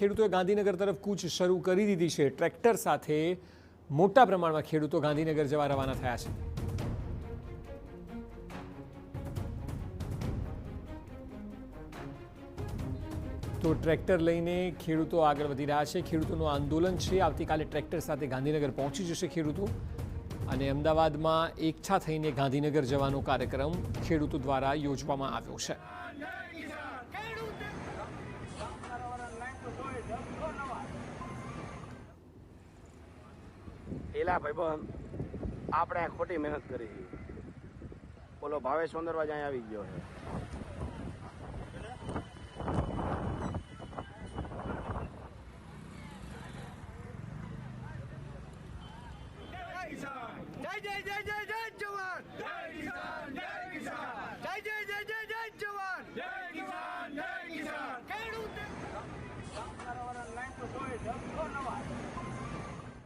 ખેડૂતોએ ગાંધીનગર તરફ કૂચ શરૂ કરી દીધી છે। ટ્રેક્ટર સાથે મોટા પ્રમાણમાં ખેડૂતો ગાંધીનગર જવા રવાના થયા છે। તો ટ્રેક્ટર લઈને ખેડૂતો આગળ વધી રહ્યા છે। ખેડૂતોનું આંદોલન છે। આવતીકાલે ટ્રેક્ટર સાથે ગાંધીનગર પહોંચી જશે ખેડૂતો અને અમદાવાદમાં એકઠા થઈને ગાંધીનગર જવાનો કાર્યક્રમ ખેડૂતો દ્વારા યોજવામાં આવ્યો છે। એલા ભાઈ આપણે ખોટી મહેનત કરી, બોલો ભાવેશ વંદરવા જ અહીં આવી ગયો છે।